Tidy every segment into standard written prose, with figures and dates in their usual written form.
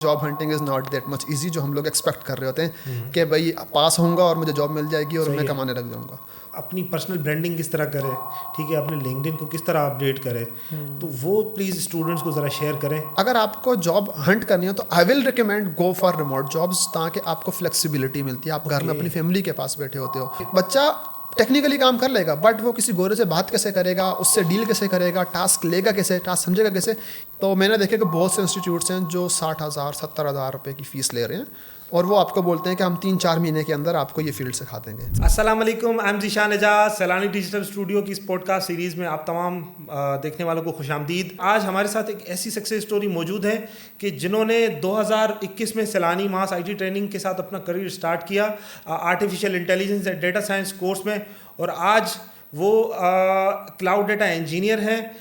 Job hunting is not that much easy जो हम लोग एक्सपेक्ट कर रहे होते हैं कि भाई पास होऊंगा और मुझे जॉब मिल जाएगी और मैं कमाने लग जाऊंगा। अपनी पर्सनल ब्रांडिंग किस तरह करें, ठीक है, अपने लिंक्डइन को किस तरह अपडेट करें, तो वो प्लीज़ स्टूडेंट्स को ज़रा शेयर करें। अगर आपको जॉब हंट करनी हो तो I will recommend go for remote jobs, ताकि आपको फ्लेक्सिबिलिटी मिलती है। आप घर में अपनी फैमिली के पास बैठे होते हो। बच्चा टेक्निकली काम कर लेगा, बट वो किसी गोरे से बात कैसे करेगा, उससे डील कैसे करेगा, टास्क लेगा कैसे, टास्क समझेगा कैसे। तो मैंने देखा कि बहुत से इंस्टीट्यूट्स हैं जो 60,000 70,000 रुपये की फ़ीस ले रहे हैं और वो आपको बोलते हैं कि हम 3-4 महीने के अंदर आपको ये फील्ड सिखा देंगे। अस्सलाम वालेकुम, आई एम ज़ीशान एजाज। सैलानी डिजिटल स्टूडियो की इस पॉडकास्ट सीरीज़ में आप तमाम देखने वालों को खुशामदीद। आज हमारे साथ एक ऐसी सक्सेस स्टोरी मौजूद है कि जिन्होंने 2021 में सैलानी मास आईटी ट्रेनिंग के साथ अपना करियर स्टार्ट किया artificial intelligence and data science course में, और आज वो क्लाउड डेटा इंजीनियर हैं,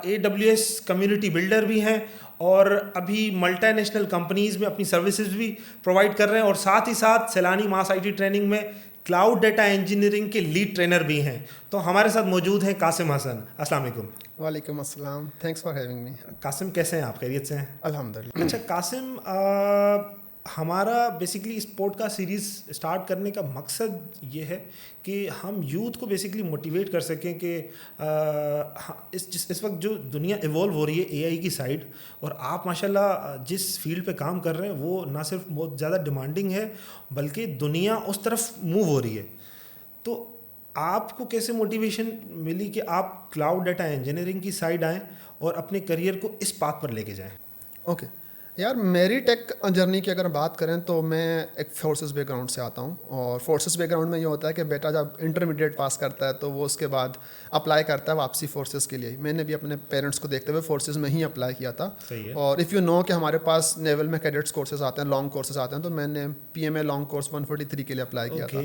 AWS कम्युनिटी बिल्डर भी हैं, और अभी मल्टीनेशनल कंपनीज़ में अपनी सर्विसेज भी प्रोवाइड कर रहे हैं, और साथ ही साथ सैलानी मास आईटी ट्रेनिंग में क्लाउड डेटा इंजीनियरिंग के लीड ट्रेनर भी हैं। तो हमारे साथ मौजूद हैं कासिम हसन। अस्सलाम वालेकुम। वालेकुम अस्सलाम, thanks for having me. Qasim कैसे हैं आप, खैरियत से हैं? अल्हम्दुलिल्लाह। अच्छा कासिम, हमारा बेसिकली इस पॉडकास्ट सीरीज़ स्टार्ट करने का मकसद ये है कि हम यूथ को बेसिकली मोटिवेट कर सकें कि इस वक्त जो दुनिया इवॉल्व हो रही है AI की साइड, और आप माशाल्लाह जिस फील्ड पे काम कर रहे हैं वो ना सिर्फ बहुत ज़्यादा डिमांडिंग है बल्कि दुनिया उस तरफ मूव हो रही है। तो आपको कैसे मोटिवेशन मिली कि आप क्लाउड डाटा इंजीनियरिंग की साइड आएँ और अपने करियर को इस पाथ पर लेके जाएँ? ओके यार, मेरी टेक जर्नी की अगर बात करें तो मैं एक फोर्सेस बैकग्राउंड से आता हूँ। और फोर्सेस बैकग्राउंड में ये होता है कि बेटा जब इंटरमीडिएट पास करता है तो वो उसके बाद अप्लाई करता है वापसी फोर्सेस के लिए। मैंने भी अपने पेरेंट्स को देखते हुए फोर्सेस में ही अप्लाई किया था। सही है। और इफ़ यू नो कि हमारे पास नेवल में कैडेट्स कोर्सेज आते हैं, लॉन्ग कोर्सेज आते हैं, तो मैंने PMA लॉन्ग कोर्स 143 के लिए अप्लाई किया था।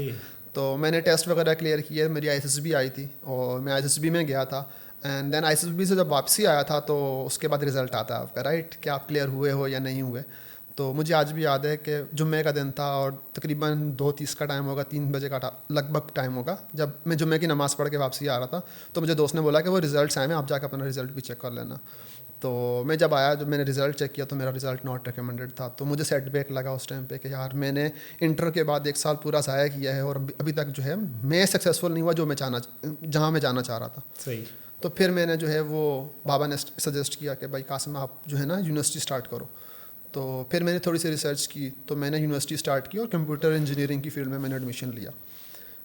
तो मैंने टेस्ट वगैरह क्लियर किए, मेरी ISSB आई थी और मैं ISSB में गया था। एंड देन ISSB से जब वापसी आया था तो उसके बाद रिज़ल्ट आता है आपका, राइट, कि आप क्लियर हुए हो या नहीं हुए। तो मुझे आज भी याद है कि जुम्मे का दिन था और तकरीबन 2:30 का टाइम होगा, 3 बजे का लगभग टाइम होगा, जब मैं जुम्मे की नमाज़ पढ़ के वापसी आ रहा था। तो मुझे दोस्त ने बोला कि वो रिज़ल्ट्स आए हैं, आप जाकर अपना रिज़ल्ट भी चेक कर लेना। तो मैं जब आया, जब मैंने रिज़ल्ट चेक किया तो मेरा रिज़ल्ट नॉट रिकमेंडेड था। तो मुझे सेटबैक लगा उस टाइम पे कि यार मैंने इंटर के बाद 1 साल पूरा ज़ाया किया है और अभी तक जो है मैं सक्सेसफुल नहीं हुआ जहाँ मैं जाना चाह रहा था। सही। तो फिर मैंने जो है वो बाबा ने सजेस्ट किया कि भाई कासिम आप जो है ना यूनिवर्सिटी स्टार्ट करो। तो फिर मैंने थोड़ी सी रिसर्च की, तो मैंने यूनिवर्सिटी स्टार्ट की और कंप्यूटर इंजीनियरिंग की फील्ड में मैंने एडमिशन लिया।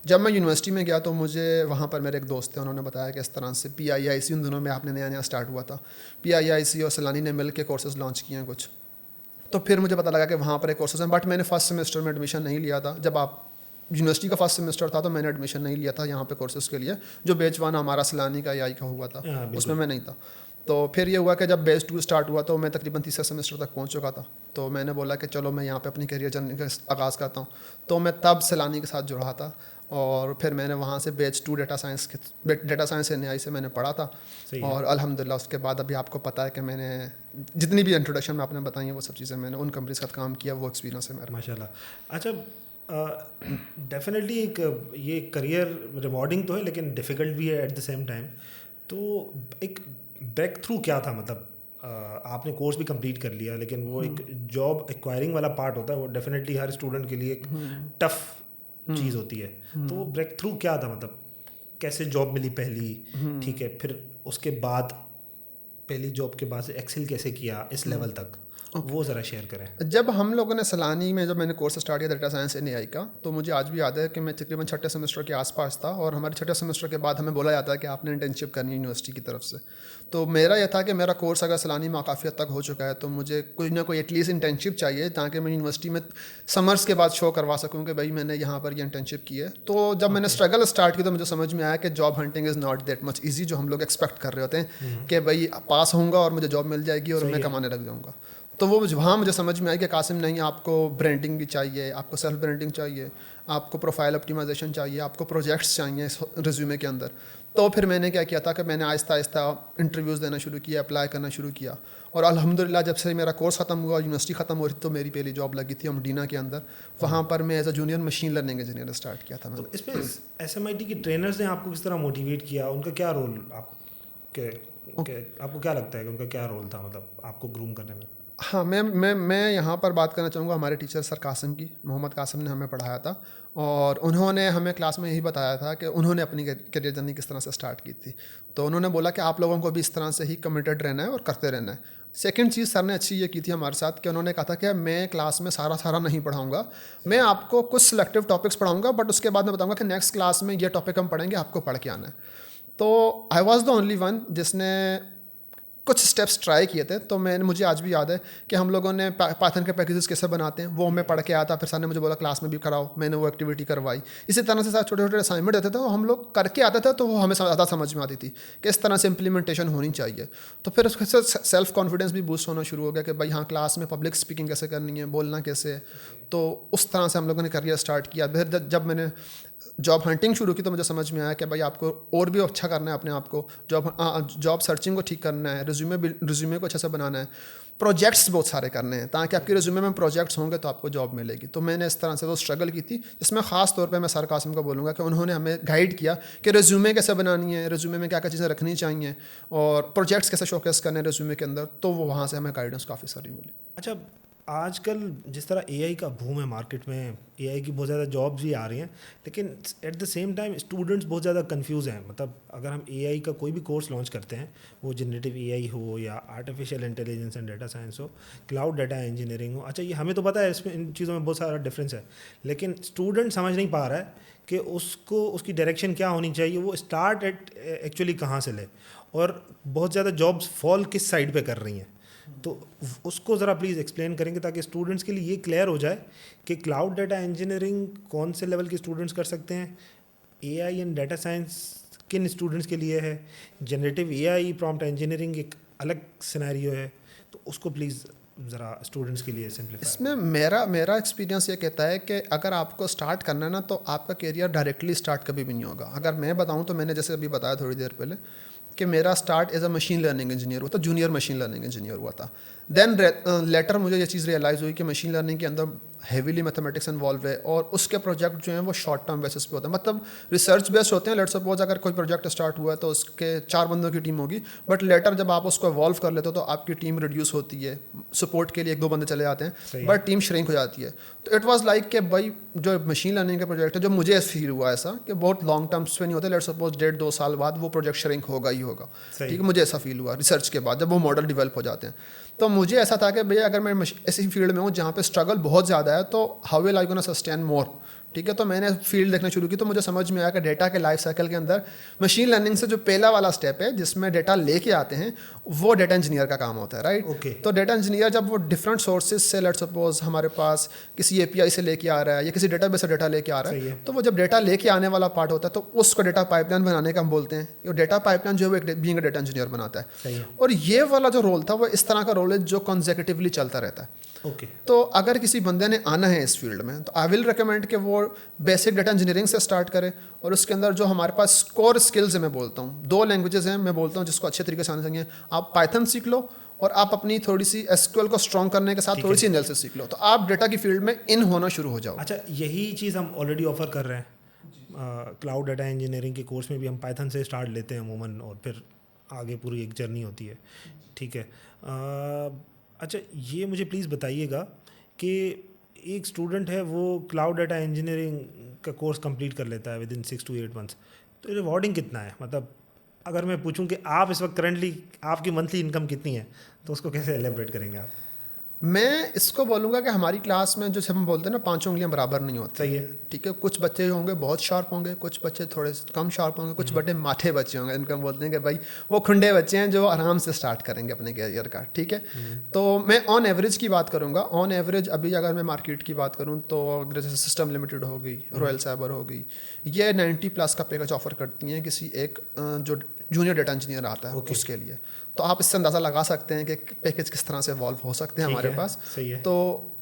जब मैं यूनिवर्सिटी में गया तो मुझे वहाँ पर मेरे एक दोस्त थे, उन्होंने बताया कि इस तरह से PIIC उन दिनों में आपने नया नया स्टार्ट हुआ था। PIIC और सैलानी ने मिल के कोर्सेज़ लॉन्च किए हैं कुछ। तो फिर मुझे पता लगा कि वहाँ पर एक कोर्सेज़ हैं, बट मैंने फर्स्ट सेमेस्टर में एडमिशन नहीं लिया था। जब आप यूनिवर्सिटी का फर्स्ट सेमेस्टर था तो मैंने एडमिशन नहीं लिया था यहाँ पे कोर्सेज़ के लिए। जो बैच 1 हमारा सैलानी का AI का हुआ था उसमें मैं नहीं था। तो फिर ये हुआ कि जब बैच 2 स्टार्ट हुआ तो मैं तकरीबन तीसरे सेमेस्टर तक पहुँच चुका था। तो मैंने बोला कि चलो मैं यहाँ पे अपनी करियर जर्नी का आगाज़ करता हूँ। तो मैं तब सैलानी के साथ जुड़ा था और फिर मैंने वहाँ से बैच 2 डेटा साइंस NAI से मैंने पढ़ा था। और अल्हम्दुलिल्लाह उसके बाद अभी आपको पता है कि मैंने जितनी भी इंट्रोडक्शन में आपने बताई हैं वो सब चीज़ें मैंने उन कंपनीज के साथ काम किया, वो एक्सपीरियंस है मेरा। माशाल्लाह। अच्छा, डेफिनेटली एक ये करियर रिवॉर्डिंग तो है लेकिन डिफ़िकल्ट भी है एट द सेम टाइम। तो एक ब्रेक थ्रू क्या था, मतलब आपने कोर्स भी कंप्लीट कर लिया लेकिन वो एक जॉब एक्वायरिंग वाला पार्ट होता है, वो डेफिनेटली हर स्टूडेंट के लिए एक टफ चीज़ होती है। तो वो ब्रेक थ्रू क्या था, मतलब कैसे जॉब मिली पहली, ठीक है, फिर उसके बाद पहली जॉब के बाद से एक्सेल कैसे किया इस लेवल तक, वो ज़रा शेयर करें। जब हम लोगों ने सैलानी में जब मैंने कोर्स स्टार्ट किया डेटा साइंस NAI का, तो मुझे आज भी याद है कि मैं तकरीबन 6ठे सेमेस्टर के आसपास था और हमारे 6ठे सेमेस्टर के बाद हमें बोला जाता है कि आपने इंटर्नशिप करनी है यूनिवर्सिटी की तरफ से। तो मेरा यह था कि मेरा कोर्स अगर सैलानी में काफ़ी हद तक हो चुका है तो मुझे कोई ना कोई एटलीस्ट इंटर्नशिप चाहिए ताकि मैं यूनिवर्सिटी में समर्स के बाद शो करवा सकूँ कि भाई मैंने यहाँ पर ये इंटर्नशिप की है। तो जब मैंने स्ट्रगल स्टार्ट की तो मुझे समझ में आया कि job hunting is not that much easy जो हम लोग एक्सपेक्ट कर रहे होते हैं कि भाई पास होऊंगा और मुझे जॉब मिल जाएगी और मैं कमाने लग जाऊँगा। तो वो वहाँ मुझे समझ में आया कि कासिम नहीं, आपको ब्रांडिंग भी चाहिए, आपको सेल्फ ब्रांडिंग चाहिए, आपको प्रोफाइल ऑप्टिमाइजेशन चाहिए, आपको प्रोजेक्ट्स चाहिए रिज्यूमे के अंदर। तो फिर मैंने क्या किया था कि मैंने आहिस्ता आहिस्ता इंटरव्यूज़ देना शुरू किया, अप्लाई करना शुरू किया। और अल्हम्दुलिल्लाह जब से मेरा कोर्स ख़त्म हुआ, यूनिवर्सिटी ख़त्म हो रही तो मेरी पहली जॉब लगी थी मदीना के अंदर। वहाँ पर मैं as a junior machine learning engineer start किया था। तो इसमें SMIT की ट्रेनर्स ने आपको किस तरह मोटिवेट किया, उनका क्या रोल आपको क्या लगता है कि उनका क्या रोल था, मतलब आपको ग्रूम करने में? हाँ, मैं यहाँ पर बात करना चाहूँगा हमारे टीचर सर कासिम की। मोहम्मद कासिम ने हमें पढ़ाया था और उन्होंने हमें क्लास में यही बताया था कि उन्होंने अपनी करियर जर्नी किस तरह से स्टार्ट की थी। तो उन्होंने बोला कि आप लोगों को भी इस तरह से ही कमिटेड रहना है और करते रहना है। सेकंड चीज़ सर ने अच्छी ये की थी हमारे साथ कि उन्होंने कहा था कि मैं क्लास में सारा नहीं पढ़ाऊँगा, मैं आपको कुछ सिलेक्टिव टॉपिक्स पढ़ाऊँगा, बट उसके बाद मैं बताऊँगा कि नेक्स्ट क्लास में ये टॉपिक हम पढ़ेंगे, आपको पढ़ के आना है। तो I was the only one जिसने कुछ स्टेप्स ट्राई किए थे। तो मुझे आज भी याद है कि हम लोगों ने पाइथन के पैकेजेस कैसे बनाते हैं वो मैं पढ़ के आया था। फिर सर ने मुझे बोला क्लास में भी कराओ, मैंने वो एक्टिविटी करवाई। इसी तरह से सर छोटे छोटे असाइनमेंट देते थे, वो हम लोग करके आते थे, तो वो हमें ज़्यादा समझ में आती थी कि इस तरह से इम्प्लीमेंटेशन होनी चाहिए। तो फिर उससे सेल्फ कॉन्फिडेंस भी बूस्ट होना शुरू हो गया कि भाई हाँ, क्लास में पब्लिक स्पीकिंग कैसे करनी है, बोलना कैसे है। तो उस तरह से हम लोगों ने करियर स्टार्ट किया। फिर जब मैंने जॉब हंटिंग शुरू की तो मुझे समझ में आया कि भाई आपको और भी अच्छा करना है अपने आप को, जॉब सर्चिंग को ठीक करना है, रिज्यूमे को अच्छे से बनाना है, प्रोजेक्ट्स बहुत सारे करने हैं ताकि आपके रिज्यूमे में प्रोजेक्ट्स होंगे तो आपको जॉब मिलेगी। तो मैंने इस तरह से वो स्ट्रगल की थी, जिसमें ख़ास तौर पे मैं सर कासिम को बोलूँगा कि उन्होंने हमें गाइड किया कि रिज्यूमे कैसे बनानी है, रिज्यूमे में क्या क्या चीज़ें रखनी चाहिए और प्रोजेक्ट्स कैसे शोकेस करने हैं रिज्यूमे के अंदर। तो वो वहाँ से हमें गाइडेंस काफ़ी सारी मिली। अच्छा, आजकल जिस तरह एआई का बूम है मार्केट में, एआई की बहुत ज़्यादा जॉब्स भी आ रही हैं, लेकिन at the same time students बहुत ज़्यादा कंफ्यूज हैं। मतलब अगर हम एआई का कोई भी कोर्स लॉन्च करते हैं, वो जनरेटिव एआई हो या artificial intelligence and data science हो, क्लाउड डेटा इंजीनियरिंग हो, अच्छा ये हमें तो पता है इसमें इन चीज़ों में बहुत सारा डिफरेंस है, लेकिन स्टूडेंट समझ नहीं पा रहा है कि उसको उसकी डायरेक्शन क्या होनी चाहिए, वो स्टार्ट एक्चुअली कहाँ से ले, और बहुत ज़्यादा जॉब्स फॉल किस साइड पे कर रही हैं। तो उसको ज़रा प्लीज़ एक्सप्लेन करेंगे ताकि स्टूडेंट्स के लिए ये क्लियर हो जाए कि क्लाउड डेटा इंजीनियरिंग कौन से लेवल के स्टूडेंट्स कर सकते हैं, एआई एंड डेटा साइंस किन स्टूडेंट्स के लिए है, जनरेटिव एआई प्रॉम्प्ट इंजीनियरिंग एक अलग सिनेरियो है। तो उसको प्लीज़ ज़रा स्टूडेंट्स के लिए सिंपलीफाई। इसमें मेरा एक्सपीरियंस ये कहता है कि अगर आपको स्टार्ट करना है ना, तो आपका करियर डायरेक्टली स्टार्ट कभी भी नहीं होगा। अगर मैं बताऊं तो मैंने जैसे अभी बताया थोड़ी देर पहले कि मेरा start as a machine learning engineer हुआ था, जूनियर मशीन लर्निंग इंजीनियर हुआ था। देन लेटर मुझे ये चीज़ रियलाइज़ हुई कि मशीन लर्निंग के अंदर हेवीली मैथमेटिक्स इन्वॉल्व है और उसके प्रोजेक्ट जो हैं वो शॉर्ट टर्म बेसिस पे होते हैं, मतलब रिसर्च बेस्ड होते हैं। लेट सपोज अगर कोई प्रोजेक्ट स्टार्ट हुआ है तो उसके 4 बंदों की टीम होगी, बट लेटर जब आप उसको इवॉल्व कर लेते हो तो आपकी टीम रिड्यूस होती है, सपोर्ट के लिए 1-2 बंदे चले जाते हैं, बट टीम श्रिंक हो जाती है। तो इट वाज लाइक कि भाई जो मशीन लर्निंग का प्रोजेक्ट है, जो मुझे फील हुआ ऐसा कि बहुत लॉन्ग टर्म्स पे नहीं होते, लेट सपोज 1.5-2 साल बाद वो प्रोजेक्ट श्रिंक होगा ही होगा। ठीक है, मुझे ऐसा फील हुआ रिसर्च के बाद जब वो मॉडल डिवेल्प हो जाते हैं। तो मुझे ऐसा था कि भैया अगर मैं ऐसी फील्ड में हूँ जहाँ पे स्ट्रगल बहुत ज़्यादा है, तो how will I gonna sustain more. ठीक है, तो मैंने फील्ड देखना शुरू की, तो मुझे समझ में आया कि डेटा के लाइफ साइकिल के अंदर मशीन लर्निंग से जो पहला वाला स्टेप है जिसमें डेटा लेके आते हैं, वो डेटा इंजीनियर का काम होता है, राइट। Okay. तो डेटा इंजीनियर जब वो डिफरेंट सोर्सेज से, लेट सपोज हमारे पास किसी एपीआई से लेके आ रहा है या किसी डेटाबेस से डेटा लेके आ रहा है, तो वो जब डेटा लेके आने वाला पार्ट होता है तो उसको डेटा पाइपलाइन बनाने का हम बोलते हैं। ये डेटा पाइपलाइन जो है वो एक बीइंग डेटा इंजीनियर बनाता है। और ये वाला जो रोल था वो इस तरह का रोल है जो कॉन्सेक्यूटिवली चलता रहता है। ओके तो अगर किसी बंदे ने आना है इस फील्ड में, तो आई विल रिकमेंड कि वो बेसिक डेटा इंजीनियरिंग से स्टार्ट करे, और उसके अंदर जो हमारे पास कोर स्किल्स है, मैं बोलता हूँ 2 लैंग्वेजेस हैं मैं बोलता हूँ जिसको अच्छे तरीके से आने चाहिए। आप पाइथन सीख लो और आप अपनी थोड़ी सी एसक्यूएल को स्ट्रॉन्ग करने के साथ थोड़ी सी एनालिसिस सीख लो, तो आप डेटा की फील्ड में इन होना शुरू हो जाओ। अच्छा, यही चीज़ हम ऑलरेडी ऑफर कर रहे हैं क्लाउड डेटा इंजीनियरिंग के कोर्स में भी। हम पाइथन से स्टार्ट लेते हैं अमूमन और फिर आगे पूरी एक जर्नी होती है। ठीक है, अच्छा ये मुझे प्लीज़ बताइएगा कि एक स्टूडेंट है वो क्लाउड डेटा इंजीनियरिंग का कोर्स कंप्लीट कर लेता है विद इन 6 to 8 months, तो रिवॉर्डिंग कितना है? मतलब अगर मैं पूछूं कि आप इस वक्त करंटली आपकी मंथली इनकम कितनी है, तो उसको कैसे एलेबरेट करेंगे आप? मैं इसको बोलूँगा कि हमारी क्लास में जो हम बोलते हैं ना, 5 उंगलियां बराबर नहीं होती। सही है। ठीक है, कुछ बच्चे होंगे बहुत शार्प होंगे, कुछ बच्चे थोड़े कम शार्प होंगे, कुछ बड़े माठे बच्चे होंगे, इनको हम बोलते हैं कि भाई वो खुंडे बच्चे हैं जो आराम से स्टार्ट करेंगे अपने कैरियर का। ठीक है, तो मैं ऑन एवरेज की बात करूँगा। ऑन एवरेज अभी अगर मैं मार्केट की बात करूँ तो अगर जैसे सिस्टम लिमिटेड हो गई, रॉयल साइबर हो गई, ये 90+ का पैकेज ऑफर करती हैं किसी एक जो जूनियर डेटा इंजीनियर आता है उसके लिए। तो आप इससे अंदाज़ा लगा सकते हैं कि पैकेज किस तरह से इवॉल्व हो सकते हैं हमारे पास। सही है। तो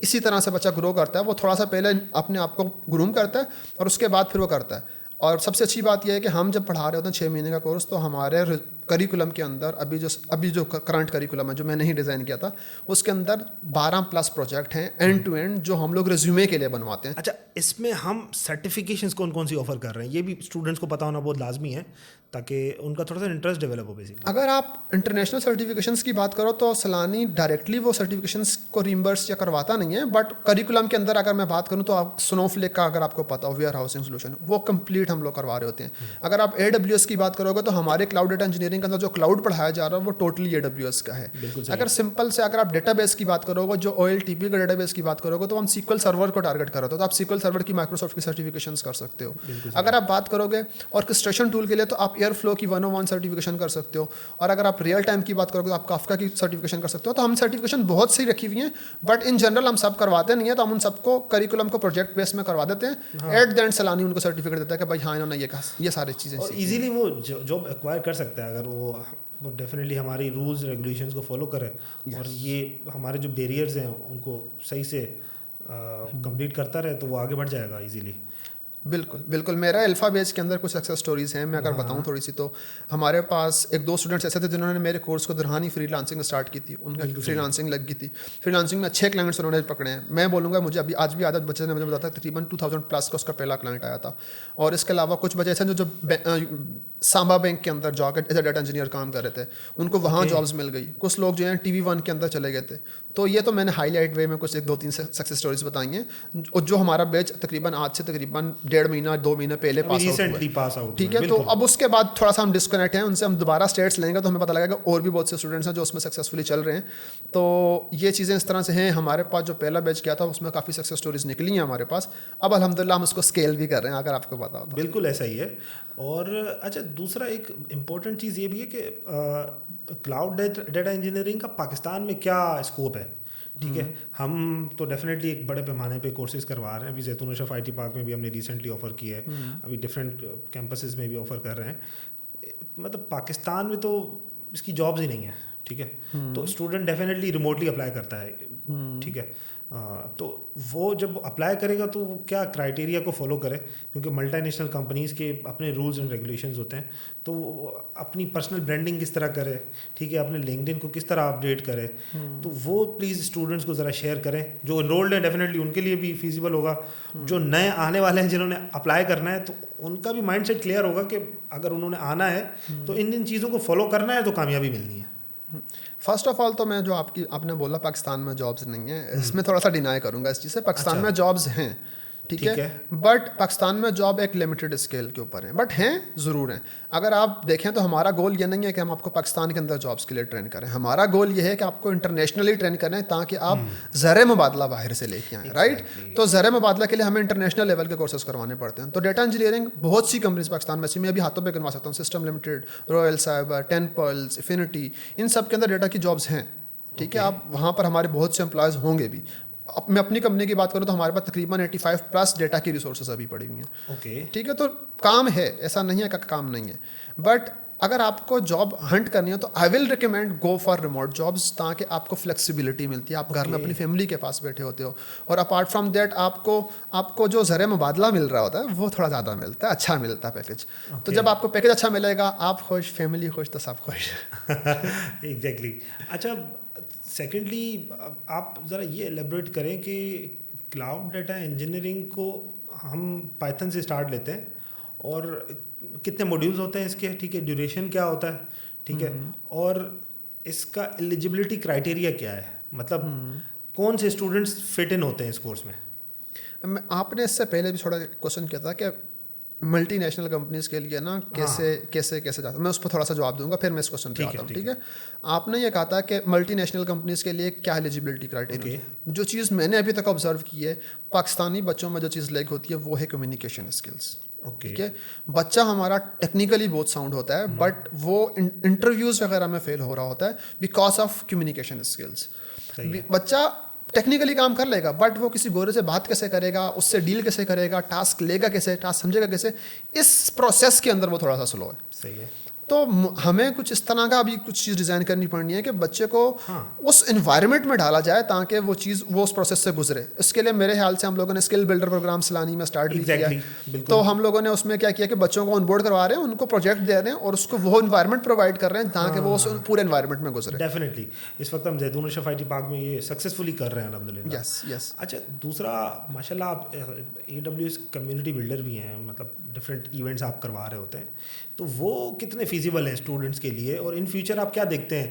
इसी तरह से बच्चा ग्रो करता है, वो थोड़ा सा पहले अपने आप को ग्रूम करता है और उसके बाद फिर वो करता है। और सबसे अच्छी बात यह है कि हम जब पढ़ा रहे होते हैं 6 महीने का कोर्स, तो हमारे करिकुलम के अंदर अभी जो करंट करिकुलम है जो मैंने ही डिज़ाइन किया था, उसके अंदर 12+ प्रोजेक्ट हैं एंड टू एंड जो हम लोग रिज्यूमे के लिए बनवाते हैं। अच्छा, इसमें हम सर्टिफिकेशंस कौन कौन सी ऑफर कर रहे हैं, ये भी स्टूडेंट्स को पता होना बहुत लाजमी है ताकि उनका थोड़ा सा इंटरेस्ट डेवलप हो बेसिकली। अगर आप इंटरनेशनल सर्टिफिकेशंस की बात करो तो सलानी डायरेक्टली वो सर्टिफिकेशंस को रिम्बर्स या करवाता नहीं है, बट करिकुलम के अंदर अगर मैं बात करूँ तो आप स्नोफ्लेक का अगर आपको पता हो वेयर हाउसिंग सोल्यूशन, वो कंप्लीट हम लोग करवा रहे होते हैं। अगर आप AWS की बात करोगे तो हमारे क्लाउड डेटा इंजीनियरिंग के अंदर जो क्लाउड पढ़ाया जा रहा है वो टोटली AWS का है। अगर सिंपल से अगर आप डेटाबेस की बात करोगे, जो OLTP का डेटाबेस की बात करोगे तो हम SQL सर्वर को टारगेट कर रहे हो, तो आप SQL सर्वर की माइक्रोसॉफ्ट की सर्टिफिकेशंस कर सकते हो। अगर आप बात करोगे ऑर्केस्ट्रेशन टूल के लिए तो आप एयरफ्लो की 101 सर्टिफिकेशन कर सकते हो, और अगर आप रियल टाइम की बात करोगे तो आप काफका की सर्टिफिकेशन कर सकते हो। तो हम सर्टिफिकेशन बहुत सी रखी हुई हैं, बट इन जनरल हम सब करवाते नहीं है, तो हम उन सबको करिकुलम को प्रोजेक्ट बेस में करवा देते हैं। एट द एंड सलानी उनको सर्टिफिकेट देता है कि भाई हाँ इन्होंने ये सारी चीज़ें और इजीली वो जॉब एक्वायर कर सकता है अगर वो डेफिनेटली हमारी रूल्स रेगुलेशंस को फॉलो करे और ये हमारे जो बैरियर्स हैं उनको सही से कंप्लीट करता रहे तो वो आगे बढ़ जाएगा इजीली। बिल्कुल बिल्कुल। मेरा अल्फा बेच के अंदर कुछ सक्सेस स्टोरीज हैं, मैं अगर बताऊं थोड़ी सी, तो हमारे पास 1-2 स्टूडेंट्स ऐसे थे जिन्होंने मेरे कोर्स को दौरान ही फ्रीलांसिंग स्टार्ट की थी, उनका फ्रीलांसिंग लग गई थी। फ्रीलांसिंग में अच्छे क्लाइंट्स उन्होंने पकड़े हैं। मैं बोलूँगा मुझे अभी आज भी आदत बच्चे ने मुझे बताया तकरीबन 2000+ का उसका पहला क्लाइंट आया था। और इसके अलावा कुछ बच्चे ऐसे जो सांबा बैंक के अंदर जाकर एज ए डाटा इंजीनियर काम कर रहे थे, उनको वहाँ जॉब्स मिल गई। कुछ लोग जो हैं TV1 के अंदर चले गए थे। तो ये तो मैंने हाईलाइट वे में कुछ 1-2-3 सक्सेस स्टोरीज बताई हैं जो हमारा बैच तकरीबन आज से तकरीबन 1.5 महीना 2 महीने पहले पास आउट। ठीक है, तो अब उसके बाद थोड़ा सा हम डिस्कनेक्ट हैं उनसे। हम दोबारा स्टेट्स लेंगे तो हमें पता लगेगा और भी बहुत से स्टूडेंट्स हैं जो उसमें सक्सेसफुली चल रहे हैं। तो ये चीज़ें इस तरह से हैं। हमारे पास जो पहला बैच किया था उसमें काफ़ी सक्सेस स्टोरीज निकली हैं हमारे पास। अब अल्हम्दुलिल्लाह हम उसको स्केल भी कर रहे हैं, अगर आपको पता हो तो। बिल्कुल ऐसा ही है। और अच्छा, दूसरा एक इम्पोर्टेंट चीज़ ये भी है कि क्लाउड डेटा इंजीनियरिंग का पाकिस्तान में क्या स्कोप है। ठीक है, हम तो डेफिनेटली एक बड़े पैमाने पे कोर्सेज करवा रहे हैं। अभी जैतून अशरफ IT पार्क में भी हमने रिसेंटली ऑफ़र किया है, अभी डिफरेंट कैंपसेस में भी ऑफ़र कर रहे हैं। मतलब पाकिस्तान में तो इसकी जॉब्स ही नहीं है। ठीक है, तो स्टूडेंट डेफिनेटली रिमोटली अप्लाई करता है। ठीक है, तो वो जब अप्लाई करेगा तो वो क्या क्राइटेरिया को फॉलो करे, क्योंकि मल्टीनेशनल कंपनीज़ के अपने रूल्स एंड रेगुलेशंस होते हैं। तो वो अपनी पर्सनल ब्रांडिंग किस तरह करे, ठीक है, अपने लिंक्डइन को किस तरह अपडेट करे, तो वो प्लीज़ स्टूडेंट्स को ज़रा शेयर करें। जो इनरोल्ड हैं डेफिनेटली उनके लिए भी फीजिबल होगा, जो नए आने वाले हैं जिन्होंने अप्लाई करना है तो उनका भी माइंड सेट क्लियर होगा कि अगर उन्होंने आना है तो इन चीज़ों को फॉलो करना है तो कामयाबी मिलनी है। फर्स्ट ऑफ ऑल तो मैं जो आपने बोला पाकिस्तान में जॉब्स नहीं है, इसमें थोड़ा सा डिनाई करूंगा इस चीज़ से। पाकिस्तान में जॉब्स हैं, ठीक है, बट पाकिस्तान में जॉब एक लिमिटेड स्केल के ऊपर है, बट हैं ज़रूर हैं। अगर आप देखें तो हमारा गोल ये नहीं है कि हम आपको पाकिस्तान के अंदर जॉब्स के लिए ट्रेन करें। हमारा गोल ये है कि आपको इंटरनेशनली ट्रेन करें ताकि आप ज़र मुबादला बाहर से लेके आएँ, राइट। तो ज़र मुबादला के लिए हमें इंटरनेशनल लेवल के कोर्सेज करवाने पड़ते हैं। तो डेटा इंजीनियरिंग बहुत सी कंपनीज पाकिस्तान में, मैं अभी हाथों पर गिनवा सकता हूँ, system limited, royal cyber, 10 pearls, infinity, इन सब के अंदर डेटा की जॉब्स हैं। ठीक है, आप वहाँ पर हमारे बहुत से एम्प्लॉयज़ होंगे भी। मैं अपनी कंपनी की बात करूँ तो हमारे पास तकरीबन 85+ डेटा की रिसोर्सेज अभी पड़ी हुई हैं। ओके, ठीक है, तो काम है, ऐसा नहीं है कि काम नहीं है। बट अगर आपको जॉब हंट करनी है तो I will recommend go for remote jobs, ताकि आपको फ्लेक्सिबिलिटी मिलती है। आप घर में अपनी फैमिली के पास बैठे होते हो, और अपार्ट फ्रॉम दैट आपको जो ज़र मुबादला मिल रहा होता है वो थोड़ा ज़्यादा मिलता है, अच्छा मिलता है पैकेज। तो जब आपको पैकेज अच्छा मिलेगा, आप खुश, फैमिली खुश, तो सब खुश। एग्जैक्टली। अच्छा, सेकेंडली आप ज़रा ये एलेबरेट करें कि क्लाउड डेटा इंजीनियरिंग को हम पाइथन से स्टार्ट लेते हैं, और कितने मॉड्यूल्स होते हैं इसके, ठीक है, ड्यूरेशन क्या होता है, ठीक है, और इसका एलिजिबिलिटी क्राइटेरिया क्या है, मतलब कौन से स्टूडेंट्स फिट इन होते हैं इस कोर्स में। आपने इससे पहले भी थोड़ा क्वेश्चन किया था कि मल्टीनेशनल कंपनीज के लिए ना कैसे जाता है, मैं उस पर थोड़ा सा जवाब दूंगा, फिर मैं इस क्वेश्चन पे आता हूँ। ठीक है, आपने ये कहा था कि मल्टीनेशनल कंपनीज के लिए क्या एलिजिबिलिटी क्राइटेरिया। जो चीज़ मैंने अभी तक ऑब्जर्व की है, पाकिस्तानी बच्चों में जो चीज़ लैग होती है वो है कम्युनिकेशन स्किल्स। ठीक है, बच्चा हमारा टेक्निकली बहुत साउंड होता है, बट वो इंटरव्यूज़ वगैरह में फेल हो रहा होता है बिकॉज ऑफ कम्युनिकेशन स्किल्स। बच्चा टेक्निकली काम कर लेगा, बट वो किसी गोरे से बात कैसे करेगा, उससे डील कैसे करेगा, टास्क लेगा कैसे, टास्क समझेगा कैसे, इस प्रोसेस के अंदर वो थोड़ा सा स्लो है। सही है। तो हमें कुछ इस तरह का अभी कुछ चीज़ डिज़ाइन करनी पड़नी है कि बच्चे को उस इन्वायरमेंट में डाला जाए ताकि वो उस प्रोसेस से गुजरे। इसके लिए मेरे ख्याल से हम लोगों ने स्किल बिल्डर प्रोग्राम सलानी में स्टार्ट भी किया है। तो हम लोगों ने उसमें क्या किया कि बच्चों को ऑनबोर्ड करवा रहे हैं, उनको प्रोजेक्ट दे रहे हैं और उसको वो इन्वायरमेंट प्रोवाइड कर रहे हैं ताकि वो उस पूरे इन्वायरमेंट में गुजरे। डेफिनेटली इस वक्त हम जैतून अशरफ IT पार्क में ये सक्सेसफुली कर रहे हैं अल्हम्दुलिल्लाह। Yes yes. अच्छा, दूसरा माशाल्लाह आप AWS कम्युनिटी बिल्डर भी हैं, मतलब डिफरेंट इवेंट्स आप करवा रहे होते हैं, तो वो कितने फिजिबल हैं स्टूडेंट्स के लिए? और इन फ्यूचर आप क्या देखते हैं,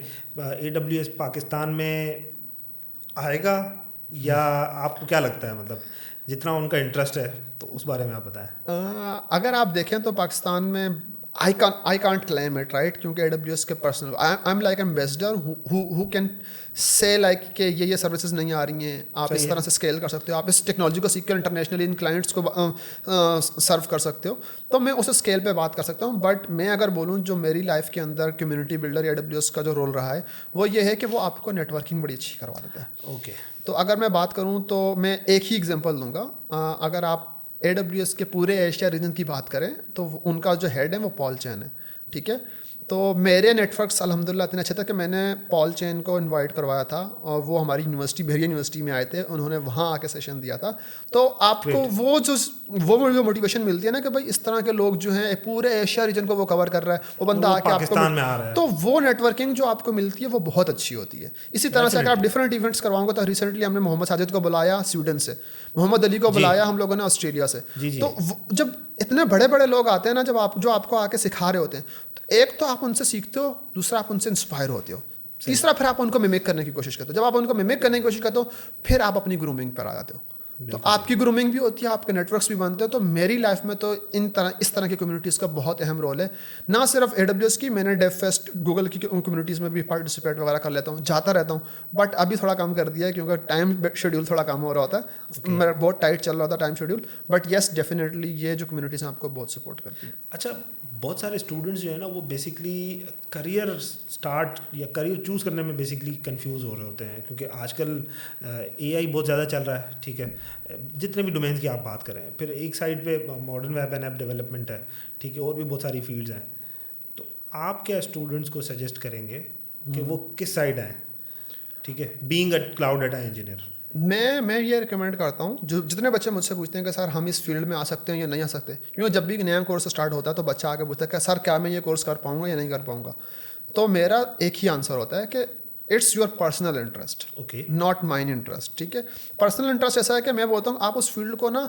AWS पाकिस्तान में आएगा या आपको क्या लगता है, मतलब जितना उनका इंटरेस्ट है तो उस बारे में आप बताएं। अगर आप देखें तो पाकिस्तान में I can't claim it, right? क्योंकि AWS के personal I'm like ambassador who can say like कि ये सर्विसेज नहीं आ रही हैं, आप इस तरह से स्केल कर सकते हो, आप इस टेक्नोलॉजी को सीख कर इंटरनेशनली इन क्लाइंट्स को सर्व कर सकते हो, तो मैं उस स्केल पे बात कर सकता हूँ। बट मैं अगर बोलूँ जो मेरी लाइफ के अंदर कम्युनिटी बिल्डर AWS का जो रोल रहा है वो ये है कि वो आपको नेटवर्किंग बड़ी अच्छी करवा देता है। ओके। तो अगर मैं बात करूँ तो मैं एक ही एग्जांपल दूंगा। अगर आप AWS के पूरे एशिया रीजन की बात करें तो उनका जो हेड है वो पॉल चैन है, ठीक है। तो मेरे नेटवर्क्स अल्हम्दुलिल्लाह इतने अच्छे थे कि मैंने पॉल चैन को इनवाइट करवाया था और वो हमारी यूनिवर्सिटी भेरिया यूनिवर्सिटी में आए थे, उन्होंने वहाँ आके सेशन दिया था। तो आपको वो मोटिवेशन मिलती है ना कि भाई इस तरह के लोग जो हैं पूरे एशिया रीजन को वो कवर कर रहा है, वो बंदा आके पाकिस्तान में आ रहा है, तो वो नेटवर्किंग जो आपको मिलती है वो बहुत अच्छी होती है। इसी तरह से अगर आप डिफरेंट इवेंट्स करवाओगे तो रिसेंटली हमने मोहम्मद साजिद को बुलाया स्वीडन से, मोहम्मद अली को बुलाया हम लोगों ने ऑस्ट्रेलिया से। तो जब इतने बड़े बड़े लोग आते हैं ना, जब आप जो आपको आके सिखा रहे होते हैं, तो एक तो आप उनसे सीखते हो, दूसरा आप उनसे इंस्पायर होते हो, तीसरा फिर आप उनको मिमिक करने की कोशिश करते हो। जब आप उनको मिमिक करने की कोशिश करते हो फिर आप अपनी ग्रूमिंग पर आ जाते हो, तो आपकी ग्रूमिंग भी होती है, आपके नेटवर्क्स भी बनते हैं। तो मेरी लाइफ में तो इस तरह की कम्युनिटीज़ का बहुत अहम रोल है। ना सिर्फ AWS की, मैंने डेवफेस्ट गूगल की कम्युनिटीज़ में भी पार्टिसिपेट वगैरह कर लेता हूँ, जाता रहता हूँ, बट अभी थोड़ा कम कर दिया है क्योंकि टाइम शेड्यूल थोड़ा कम हो रहा होता है, मेरा बहुत टाइट चल रहा था time schedule. But yes definitely ये जो कम्युनिटीज़ हैं आपको बहुत सपोर्ट करती है। अच्छा, बहुत सारे स्टूडेंट्स जो है ना वो बेसिकली करियर स्टार्ट या करियर चूज़ करने में बेसिकली कंफ्यूज हो रहे होते हैं, क्योंकि आजकल AI बहुत ज़्यादा चल रहा है, ठीक है, जितने भी डोमेन्स की आप बात करें। फिर एक साइड पे modern web and app development है, ठीक है, और भी बहुत सारी फील्ड्स हैं। तो आप क्या स्टूडेंट्स को सजेस्ट करेंगे कि वो किस साइड आएँ, ठीक है, being a cloud data engineer? मैं ये रिकमेंड करता हूँ, जो जितने बच्चे मुझसे पूछते हैं कि सर हम इस फील्ड में आ सकते हैं या नहीं आ सकते, क्योंकि जब भी नया कोर्स स्टार्ट होता है तो बच्चा आके पूछता है कि सर क्या मैं ये कोर्स कर पाऊँगा या नहीं कर पाऊँगा। तो मेरा एक ही आंसर होता है कि it's your personal interest, okay, not mine interest, ठीक है। पर्सनल इंटरेस्ट ऐसा है कि मैं बोलता हूँ आप उस फील्ड को ना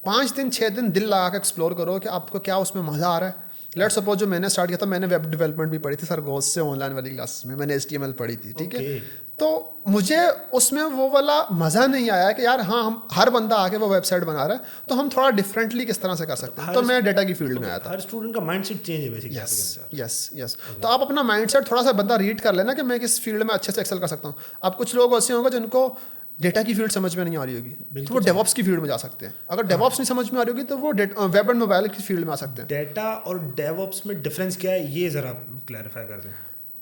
5 दिन 6 दिन दिल लगा के एक्सप्लोर करो कि आपको क्या उसमें मज़ा आ रहा है। लेट सपोज जो मैंने स्टार्ट किया था, मैंने वेब डेवलपमेंट भी पढ़ी थी सरगोज से ऑनलाइन वाली क्लास में, मैंने HTML पढ़ी थी, ठीक है। तो मुझे उसमें वो वाला मज़ा नहीं आया कि यार हाँ हम हर बंदा आके वो वेबसाइट बना रहा है, तो हम थोड़ा डिफरेंटली किस तरह से कर सकते हैं। तो मैं डेटा की फील्ड में आया था। हर स्टूडेंट का माइंडसेट चेंज है बेसिकली। यस। तो आप अपना माइंडसेट थोड़ा सा बंदा रीड कर लेना कि मैं किस फील्ड में अच्छे से एक्सेल कर सकता हूँ। अब कुछ लोग ऐसे होंगे जिनको डेटा की फील्ड समझ में नहीं आ रही होगी, तो वो डेवऑप्स की फील्ड में जा सकते हैं। अगर डेवऑप्स नहीं समझ में आ रही होगी तो वो वेब एंड मोबाइल की फील्ड में आ सकते हैं। डेटा और डेवऑप्स में डिफरेंस क्या है, ये ज़रा क्लैरिफाई कर दें।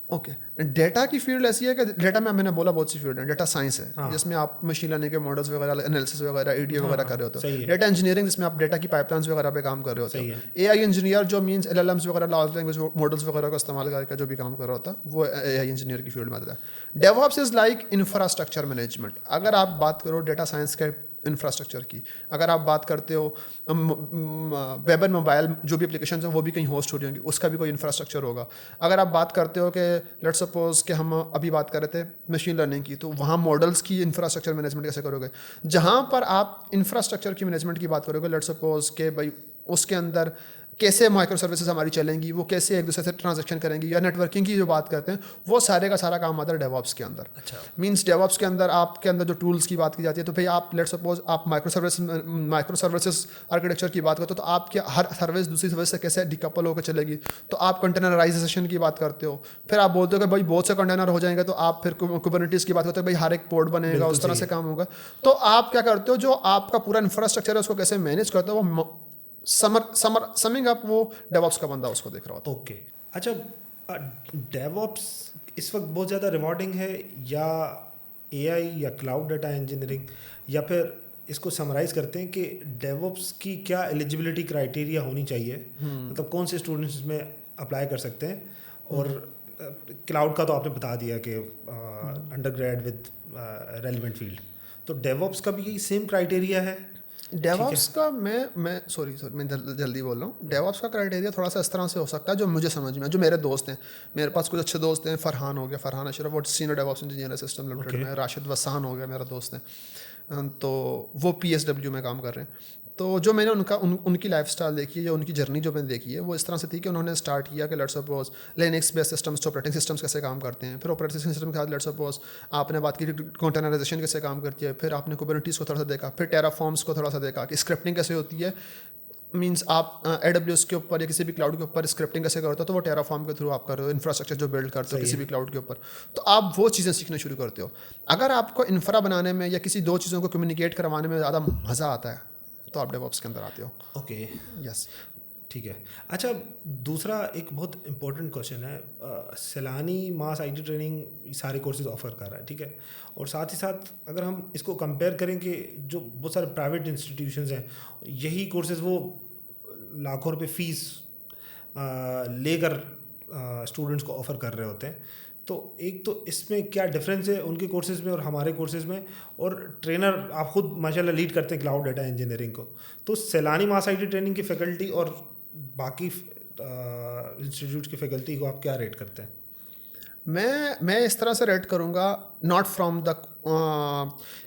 ओके, डेटा की फील्ड ऐसी है कि डेटा में मैंने बोला बहुत सी फील्ड है। डेटा साइंस है जिसमें आप मशीन लर्निंग के मॉडल्स वगैरह, एनालिसिस वगैरह, EDA वगैरह कर रहे होते हो। डेटा इंजीनियरिंग जिसमें आप डेटा की पाइपलाइंस वगैरह पे काम कर रहे होते हो। AI इंजीनियर जो मीन्स LLMs वगैरह, लार्ज लैंग्वेज मॉडल्स वगैरह का इस्तेमाल करके जो भी काम कर रहा होता है वो AI इंजीनियर की फील्ड में आता है। DevOps is like infrastructure management. अगर आप बात करो डेटा साइंस के इंफ्रास्ट्रक्चर की, अगर आप बात करते हो वेब एंड मोबाइल जो भी एप्लीकेशन हैं वो भी कहीं होस्ट हो रही होंगी, उसका भी कोई इंफ्रास्ट्रक्चर होगा। अगर आप बात करते हो कि लेट्स सपोज कि हम अभी बात कर रहे थे मशीन लर्निंग की, तो वहाँ मॉडल्स की इंफ्रास्ट्रक्चर मैनेजमेंट कैसे करोगे। जहाँ पर आप इंफ्रास्ट्रक्चर की मैनेजमेंट की बात करोगे, लेट्स सपोज कि भाई उसके अंदर कैसे माइक्रो सर्विसेज हमारी चलेंगी, वो कैसे एक दूसरे से ट्रांजैक्शन करेंगी, या नेटवर्किंग की जो बात करते हैं, वो सारे का सारा काम आता है डेवऑप्स के अंदर। अच्छा, मींस डेवऑप्स के अंदर आपके अंदर जो टूल्स की बात की जाती है, तो भाई आप लेट सपोज आप माइक्रो सर्विसेज आर्किटेक्चर की बात करते हो, तो आपके हर सर्विस दूसरी सर्विस से कैसे डिकपल होकर चलेगी। तो आप कंटेनराइजेशन की बात करते हो, फिर आप बोलते हो कि भाई बहुत से कंटेनर हो जाएंगे, तो आप फिर कुबरनेटिस की बात करते हो, भाई हर एक पोर्ट बनेगा, उस तरह से काम होगा। तो आप क्या करते हो, जो आपका पूरा इंफ्रास्ट्रक्चर है उसको कैसे मैनेज करते हो, वो समिंग अप वो डेवऑप्स का बंदा उसको देख रहा होता है। ओके, अच्छा, डेवऑप्स इस वक्त बहुत ज़्यादा रिवॉर्डिंग है या AI या क्लाउड डाटा इंजीनियरिंग, या फिर इसको समराइज़ करते हैं कि डेवऑप्स की क्या एलिजिबिलिटी क्राइटेरिया होनी चाहिए, मतलब कौन से स्टूडेंट्स में अप्लाई कर सकते हैं। और क्लाउड का तो आपने बता दिया कि अंडरग्रेड विद रेलिवेंट फील्ड, तो डेवऑप्स का भी यही सेम क्राइटेरिया है? डेवऑप्स का मैं सॉरी मैं जल्दी बोल रहा हूँ। डेवऑप्स का क्राइटेरिया थोड़ा सा इस तरह से हो सकता है जो मुझे समझ में, जो मेरे दोस्त हैं, मेरे पास कुछ अच्छे दोस्त हैं, फरहान हो गया, फरहान अशरफ, वो सीनियर डेवऑप्स इंजीनियर है सिस्टम लिमिटेड में, राशिद वसान हो गया मेरा दोस्त है, तो वो PSW में काम कर रहे हैं। तो जो मैंने उनकी लाइफस्टाइल देखी है, या उनकी जर्नी जो मैंने देखी है, वो इस तरह से थी कि उन्होंने स्टार्ट किया कि let's suppose Linux based systems, operating systems कैसे काम करते हैं, फिर ऑपरेटिंग सिस्टम के साथ लेट्स सपोज आपने बात की कंटेनराइजेशन कैसे काम करती है, फिर आपने कुबरनेटीज को थोड़ा सा देखा, फिर टेराफॉर्म्स को थोड़ा सा देखा कि स्क्रिप्टिंग कैसे होती है, मीन्स आप AWS के ऊपर या किसी भी क्लाउड के ऊपर स्क्रिप्टिंग कैसे करते हो, तो वो टेराफॉर्म के थ्रू आप कर रहे हो, इंफ्रास्ट्रक्चर जो बिल्ड करते हो किसी भी क्लाउड के ऊपर, तो आप वो चीज़ें सीखना शुरू करते हो। अगर आपको इंफ्रा बनाने में या किसी दो चीज़ों को कम्युनिकेट करवाने में ज़्यादा मज़ा आता है तो आप डेवऑप्स के अंदर आते हो। ओके, यस, ठीक है। अच्छा, दूसरा एक बहुत इंपॉर्टेंट क्वेश्चन है, सैलानी मास IT ट्रेनिंग सारे कोर्सेज ऑफर कर रहा है, ठीक है, और साथ ही साथ अगर हम इसको कंपेयर करें कि जो बहुत सारे प्राइवेट इंस्टीट्यूशंस हैं, यही कोर्सेज वो लाखों रुपए फीस लेकर स्टूडेंट्स को ऑफ़र कर रहे होते हैं, तो एक तो इसमें क्या डिफरेंस है उनके कोर्सेज़ में और हमारे कोर्सेज़ में? और ट्रेनर आप खुद माशाल्लाह लीड करते हैं क्लाउड डेटा इंजीनियरिंग को, तो सैलानी मास IT ट्रेनिंग की फैकल्टी और बाकी इंस्टीट्यूट की फैकल्टी को आप क्या रेट करते हैं? मैं इस तरह से रेट करूँगा, not from the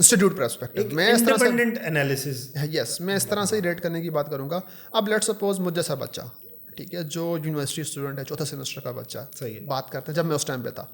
institute perspective, मैं इस तरह से इंडिपेंडेंट एनालिसिस, यस, मैं इस तरह से ही रेट करने की बात करूँगा। अब लेट्स सपोज मुझे जैसा बच्चा, ठीक है, जो यूनिवर्सिटी स्टूडेंट है, चौथे सेमेस्टर का बच्चा, सही है, बात करते हैं जब मैं उस टाइम पे था,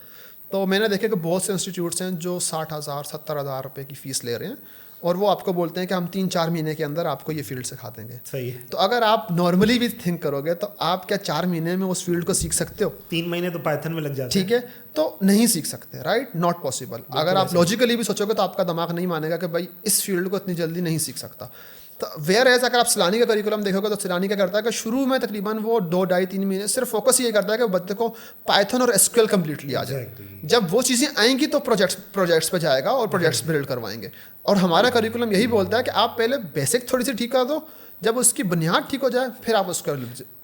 तो मैंने देखा कि बहुत से इंस्टीट्यूट्स हैं जो 60,000 70,000 रुपये की फ़ीस ले रहे हैं, और वो आपको बोलते हैं कि हम 3-4 महीने के अंदर आपको ये फील्ड सिखा देंगे। सही है। तो अगर आप नॉर्मली भी थिंक करोगे तो आप क्या 4 महीने में उस फील्ड को सीख सकते हो? 3 महीने तो पाइथन में लग जाते हैं, ठीक है, तो नहीं सीख सकते, राइट, नॉट पॉसिबल। अगर आप लॉजिकली भी सोचोगे तो आपका दिमाग नहीं मानेगा कि भाई इस फील्ड को इतनी जल्दी नहीं सीख सकता। तो वेयर एज अगर आप सैलानी का करिकुलम देखोगे तो सैलानी क्या करता है कि शुरू में तकरीबन वो 2-2.5-3 महीने सिर्फ फोकस ये करता है कि बच्चे को पाइथन और SQL कम्प्लीटली आ जाए। जब वो चीज़ें आएंगी तो प्रोजेक्ट्स पे जाएगा और प्रोजेक्ट्स बिल्ड करवाएंगे। और हमारा करिकुलम यही बोलता है कि आप पहले बेसिक थोड़ी सी ठीक कर दो, जब उसकी बुनियाद ठीक हो जाए फिर आप उसका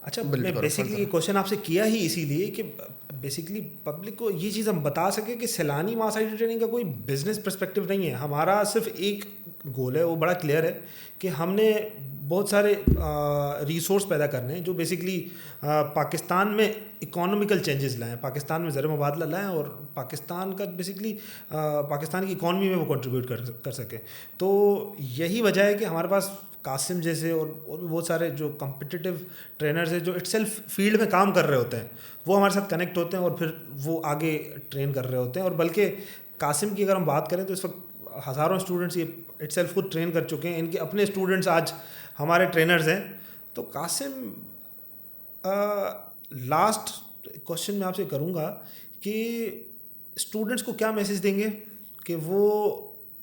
अच्छा, मैं बेसिकली ये क्वेश्चन आपसे किया ही इसीलिए कि बेसिकली पब्लिक को ये चीज़ हम बता सके कि सैलानी मास IT ट्रेनिंग का कोई बिजनेस पर्सपेक्टिव नहीं है। हमारा सिर्फ एक गोल है, वो बड़ा क्लियर है कि हमने बहुत सारे रिसोर्स पैदा करने हैं जो बेसिकली पाकिस्तान में इकोनॉमिकल चेंजेस लाएं, पाकिस्तान में ज़र मुबादला लाएं और पाकिस्तान का बेसिकली पाकिस्तान की इकॉनमी में वो कंट्रीब्यूट कर सके। तो यही वजह है कि हमारे पास कासिम जैसे और भी बहुत सारे जो कॉम्पिटिटिव ट्रेनर्स हैं जो इटसेल्फ फील्ड में काम कर रहे होते हैं, वो हमारे साथ कनेक्ट होते हैं और फिर वो आगे ट्रेन कर रहे होते हैं। और बल्कि कासिम की अगर हम बात करें तो इस वक्त हज़ारों स्टूडेंट्स ये इटसेल्फ खुद ट्रेन कर चुके हैं, इनके अपने स्टूडेंट्स आज हमारे ट्रेनर्स हैं। तो कासिम, लास्ट क्वेश्चन मैं आपसे करूँगा कि स्टूडेंट्स को क्या मैसेज देंगे कि वो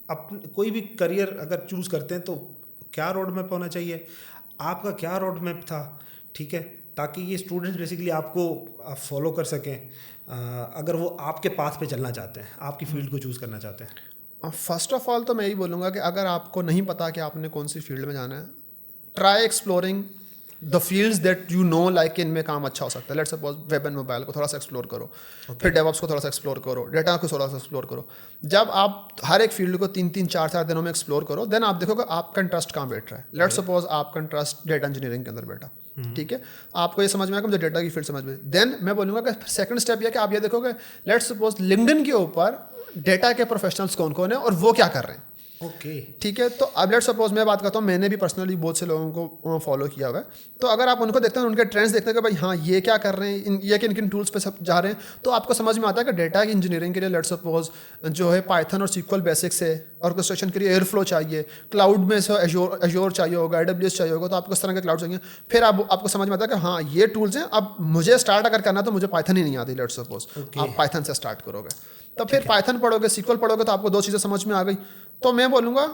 अपने कोई भी करियर अगर चूज़ करते हैं तो क्या रोड मैप होना चाहिए? आपका क्या रोड मैप था, ठीक है, ताकि ये स्टूडेंट्स बेसिकली आपको फॉलो कर सकें अगर वो आपके पाथ पे चलना चाहते हैं, आपकी फील्ड को चूज़ करना चाहते हैं? फर्स्ट ऑफ ऑल तो मैं यही बोलूँगा कि अगर आपको नहीं पता कि आपने कौन सी फील्ड में जाना है, try exploring the fields that you know, like इनमें काम अच्छा हो सकता है। Let's suppose web and mobile को थोड़ा सा एक्सप्लोर करो, फिर डेवऑप्स को थोड़ा सा एक्सप्लोर करो, डेटा को थोड़ा सा एक्सप्लोर करो। जब आप हर एक फील्ड को 3-3, 4-4 दिनों में एक्सप्लोर करो, देन आप देखोगे आपका इंटरेस्ट कहाँ बैठ रहा है। लेट्स सपोज आपका इंटरेस्ट डेटा इंजीनियरिंग के अंदर बैठा, ठीक है, आपको ये समझ में आएगा मुझे डेटा की फील्ड समझ में, देन मैं बोलूँगा कि सेकंड स्टेप यह कि आप ये देखोगे लेट्स सपोज लिंक्डइन के ऊपर डेटा के प्रोफेशनल्स कौन कौन है और वो क्या कर रहे हैं। ओके, ठीक है, तो अब लेट्स सपोज मैं बात करता हूँ, मैंने भी पर्सनली बहुत से लोगों को फॉलो किया हुआ है, तो अगर आप उनको देखते हैं, उनके ट्रेंड्स देखते हैं कि भाई हाँ ये क्या कर रहे हैं, ये किन किन टूल्स पे सब जा रहे हैं, तो आपको समझ में आता है कि डेटा की इंजीनियरिंग के लिए लेट्स सपोज जो है पाइथन और SQL बेसिक्स है, ऑर्केस्ट्रेशन के लिए एयरफ्लो चाहिए, क्लाउड में से एजोर चाहिए होगा, AWS चाहिए होगा, तो आपको इस तरह के क्लाउड चाहिए। फिर आपको समझ में आता है कि हाँ ये टूल्स हैं, अब मुझे स्टार्ट अगर करना तो मुझे पाइथन ही नहीं आती, लेट्स सपोज आप पाइथन से स्टार्ट करोगे, तो फिर पाइथन पढ़ोगे, SQL पढ़ोगे, तो आपको 2 चीज़ें समझ में आ गई। तो मैं बोलूँगा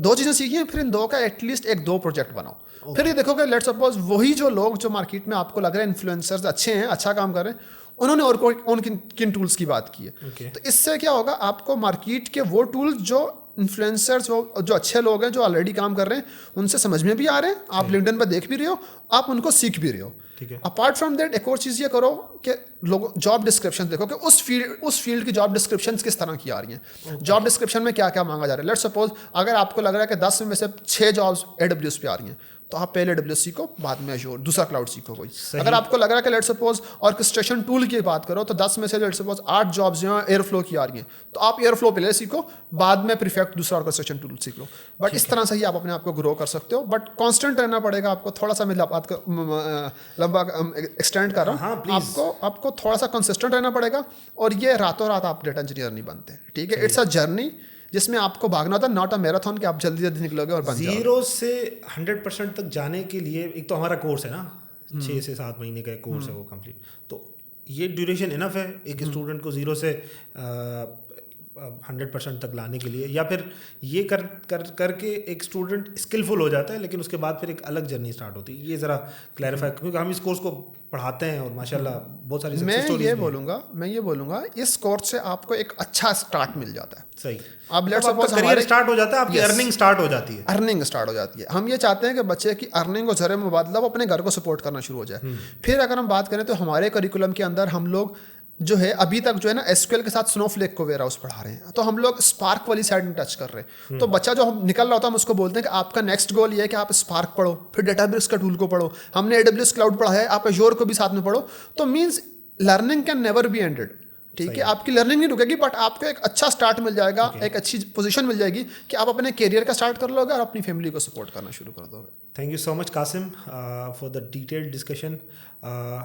2 चीज़ें सीखिए, फिर इन 2 का एटलीस्ट 1-2 प्रोजेक्ट बनाओ। फिर ये देखोगे लेट्स सपोज वही जो लोग जो मार्केट में आपको लग रहे हैं इन्फ्लुएंसर्स अच्छे हैं, अच्छा काम कर रहे हैं, उन्होंने और उन किन टूल्स की बात की है। तो इससे क्या होगा, आपको मार्केट के वो टूल्स जो इन्फ्लुएंसर्स जो अच्छे लोग हैं जो ऑलरेडी काम कर रहे हैं उनसे समझ में भी आ रहे हैं, आप लिंक्डइन पर देख भी रहे हो, आप उनको सीख भी रहे हो। ठीक है। अपार्ट फ्रॉम दैट एक और चीज़ ये करो कि लोगों जॉब डिस्क्रिप्शन देखो कि उस फील्ड की जॉब डिस्क्रिप्शन किस तरह की आ रही हैं। जॉब डिस्क्रिप्शन में क्या क्या मांगा जा रहा है। लेट्स सपोज अगर आपको लग रहा है कि 10 में से 6 जॉब्स AWS पे आ रही हैं, तो आप पहले AWS सीखो, बाद में Azure, दूसरा क्लाउड सीखो कोई। अगर आपको लग रहा है कि लेट्स सपोज ऑर्केस्ट्रेशन टूल की बात करो, तो 10 में से लेट्स सपोज 8 जॉब्स जो हैं एयरफ्लो की आ रही हैं, तो आप एयरफ्लो पहले सीखो, बाद में प्रीफेक्ट दूसरा ऑर्केस्ट्रेशन टूल सीख लो। बट इस तरह से ही आप अपने आप को ग्रो कर सकते हो, बट कॉन्स्टेंट रहना पड़ेगा आपको। थोड़ा सा मैं लंबा एक्सटेंड कर रहा हूँ, आपको थोड़ा सा कंसिस्टेंट रहना पड़ेगा, और ये रातों रात आप डेटा इंजीनियर नहीं बनते, ठीक है। इट्स अ जर्नी जिसमें आपको भागना होता है, नॉट अ मैराथन कि आप जल्दी जल्दी निकलोगे और बन जाओगे। 0 से 100% तक जाने के लिए एक तो हमारा कोर्स है ना, 6 से 7 महीने का एक कोर्स है वो कंप्लीट, तो ये ड्यूरेशन इनफ है एक स्टूडेंट को 0 से 100% तक लाने के लिए, या फिर ये करके एक स्टूडेंट स्किलफुल हो जाता है, लेकिन उसके बाद फिर एक अलग जर्नी स्टार्ट होती है। ये ज़रा क्लैरिफाई, क्योंकि हम इस कोर्स को पढ़ाते हैं और माशाल्लाह बहुत सारी मैं ये बोलूँगा इस कोर्स से आपको एक अच्छा स्टार्ट मिल जाता है। सही। अब लेट्स सपोज करियर स्टार्ट हो जाता है, आपकी अर्निंग स्टार्ट हो जाती है। अर्निंग स्टार्ट हो जाती है। हम ये चाहते हैं कि बच्चे की अर्निंग को ज़रिए मुबादला वो अपने घर को सपोर्ट करना शुरू हो जाए। फिर अगर हम बात करें तो हमारे करिकुलम के अंदर हम लोग जो है अभी तक जो है ना SQL के साथ स्नोफ्लेक को वेयरहाउस पढ़ा रहे हैं, तो हम लोग स्पार्क वाली साइड में टच कर रहे हैं। तो बच्चा जो हम निकल रहा होता है हम उसको बोलते हैं कि आपका नेक्स्ट गोल ये है कि आप स्पार्क पढ़ो, फिर डेटाबेस का टूल को पढ़ो, हमने AWS क्लाउड पढ़ा है, आप Azure को भी साथ में पढ़ो। तो means learning can never be ended, ठीक है। आपकी लर्निंग नहीं रुकेगी, बट आपको एक अच्छा स्टार्ट मिल जाएगा, एक अच्छी पोजीशन मिल जाएगी कि आप अपने करियर का स्टार्ट कर लोगे और अपनी फैमिली को सपोर्ट करना शुरू कर दोगे। Thank you so much Qasim for the detailed discussion.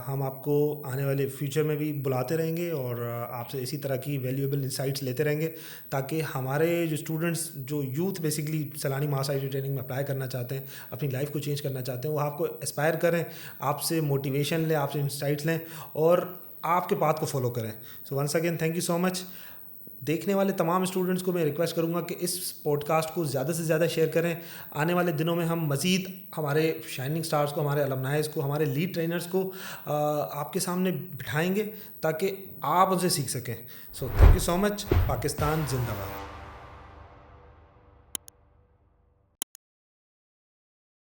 हम आपको आने वाले फ्यूचर में भी बुलाते रहेंगे और आपसे इसी तरह की वैल्यूएबल इंसाइट्स लेते रहेंगे, ताकि हमारे जो स्टूडेंट्स, जो यूथ बेसिकली सैलानी मास आईटी ट्रेनिंग में अप्लाई करना चाहते हैं, अपनी लाइफ को चेंज करना चाहते हैं, वो आपको एस्पायर करें, आपसे मोटिवेशन लें, आपसे इंसाइट्स लें और आपके पाथ को फॉलो करें। So once again thank you so much. देखने वाले तमाम स्टूडेंट्स को मैं रिक्वेस्ट करूंगा कि इस पॉडकास्ट को ज़्यादा से ज़्यादा शेयर करें। आने वाले दिनों में हम मज़ीद हमारे शाइनिंग स्टार्स को, हमारे अलमनाइज को, हमारे लीड ट्रेनर्स को आपके सामने बिठाएंगे ताकि आप उनसे सीख सकें। So thank you so much. Pakistan जिंदाबाद।